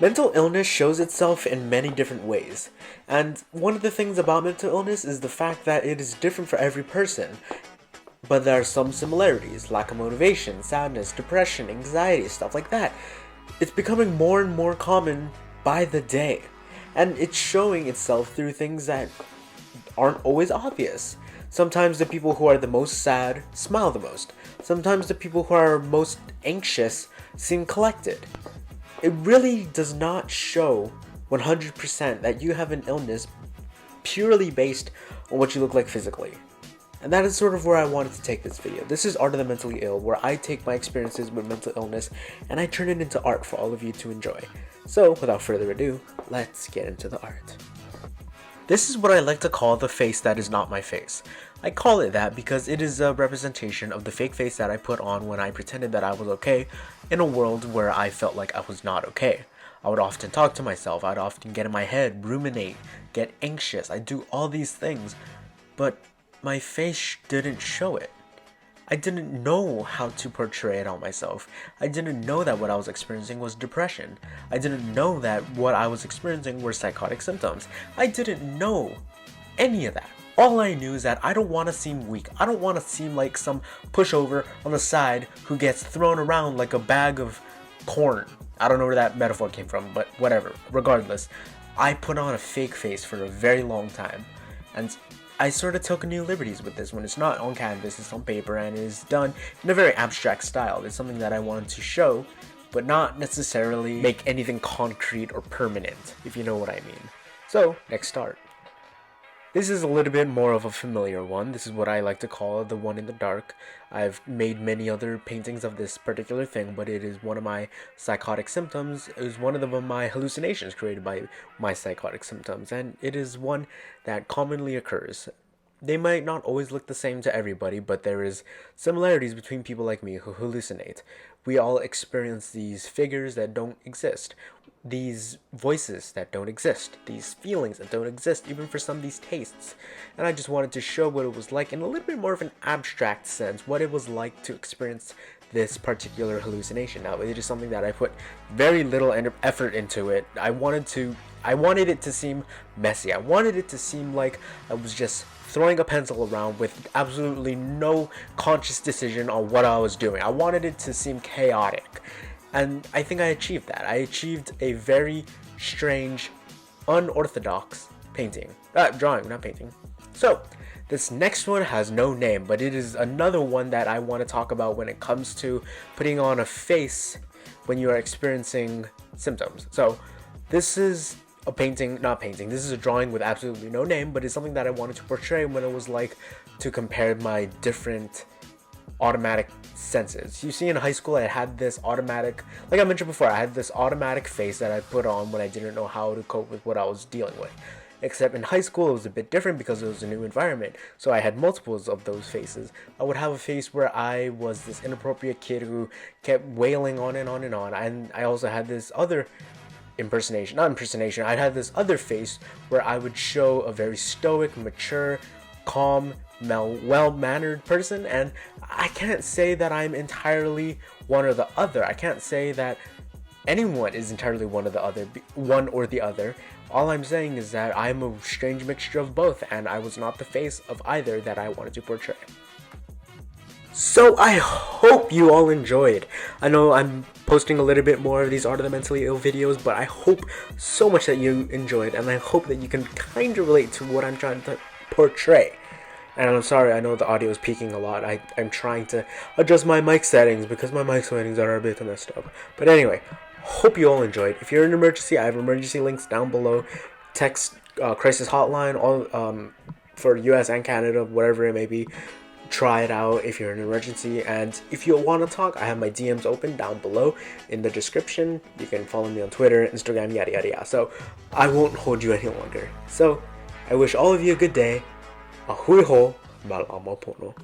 Mental illness shows itself in many different ways, and one of the things about mental illness is the fact that it is different for every person. But there are some similarities: lack of motivation, sadness, depression, anxiety, stuff like that. It's becoming more and more common by the day, and it's showing itself through things that aren't always obvious. Sometimes the people who are the most sad smile the most. Sometimes the people who are most anxious seem collected. It really does not show 100% that you have an illness purely based on what you look like physically. And that is sort of where I wanted to take this video. This is Art of the Mentally Ill, where I take my experiences with mental illness and I turn it into art for all of you to enjoy. So, without further ado, let's get into the art. This is what I like to call the face that is not my face. I call it that because it is a representation of the fake face that I put on when I pretended that I was okay in a world where I felt like I was not okay. I would often talk to myself, I'd often get in my head, ruminate, get anxious, I'd do all these things, but my face didn't show it. I didn't know how to portray it on myself. I didn't know that what I was experiencing was depression. I didn't know that what I was experiencing were psychotic symptoms. I didn't know any of that. All I knew is that I don't want to seem weak. I don't want to seem like some pushover on the side who gets thrown around like a bag of corn. I don't know where that metaphor came from, but whatever. Regardless, I put on a fake face for a very long time. And I sort of took new liberties with this. When it's not on canvas, it's on paper, and it is done in a very abstract style. It's something that I wanted to show, but not necessarily make anything concrete or permanent, if you know what I mean. So, next start. This is a little bit more of a familiar one. This is what I like to call the one in the dark. I've made many other paintings of this particular thing, but it is one of my psychotic symptoms. It is one of my hallucinations created by my psychotic symptoms, and it is one that commonly occurs. They might not always look the same to everybody, but there is similarities between people like me who hallucinate. We all experience these figures that don't exist, these voices that don't exist, these feelings that don't exist, even for some of these tastes. And I just wanted to show what it was like in a little bit more of an abstract sense, what it was like to experience this particular hallucination. Now, it is something that I put very little effort into it. I wanted it to seem messy. I wanted it to seem like I was just throwing a pencil around with absolutely no conscious decision on what I was doing. I wanted it to seem chaotic. And I think I achieved that. I achieved a very strange, unorthodox drawing, not painting. So, this next one has no name, but it is another one that I want to talk about when it comes to putting on a face when you are experiencing symptoms. So, this is a this is a drawing with absolutely no name, but it's something that I wanted to portray when it was like to compare my different automatic senses. You see, in high school I had this automatic, like I mentioned before, I had this automatic face that I put on when I didn't know how to cope with what I was dealing with. Except in high school it was a bit different because it was a new environment, so I had multiples of those faces. I would have a face where I was this inappropriate kid who kept wailing on and on and on, and I also had this other I had this other face where I would show a very stoic, mature, calm, well-mannered person, and I can't say that I'm entirely one or the other. I can't say that anyone is entirely one or the other. All I'm saying is that I'm a strange mixture of both, and I was not the face of either that I wanted to portray. So I hope you all enjoyed. I know I'm posting a little bit more of these Art of the Mentally Ill videos, but I hope so much that you enjoyed, and I hope that you can kind of relate to what I'm trying to portray. And I'm sorry, I know the audio is peaking a lot. I'm trying to adjust my mic settings because my mic settings are a bit messed up. But anyway, hope you all enjoyed. If you're in an emergency, I have emergency links down below. Text crisis hotline, all for US and Canada, whatever it may be. Try it out if you're in an emergency, and if you want to talk, I have my DMs open down below in the description. You can follow me on Twitter, Instagram, yada yada yada. So I won't hold you any longer. So I wish all of you a good day. Ahui ho, malama pono.